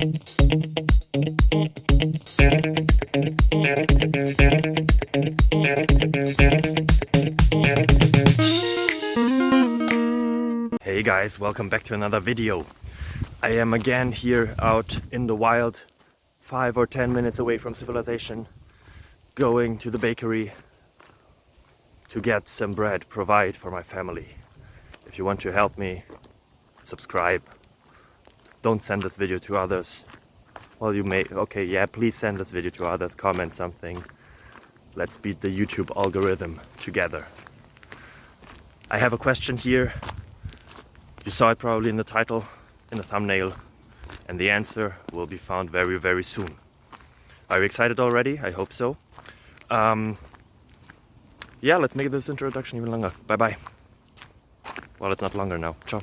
Hey guys, welcome back to another video. I am again here out in the wild, 5 or 10 minutes away from civilization, going to the bakery to get some bread, provide for my family. If you want to help me, subscribe. Don't send this video to others. Well, you may, okay, yeah, please send this video to others, comment something. Let's beat the YouTube algorithm together. I have a question here. You saw it probably in the title, in the thumbnail, and the answer will be found very, very soon. Are you excited already? I hope so. Yeah, let's make this introduction even longer. Bye bye. Well, it's not longer now. Ciao.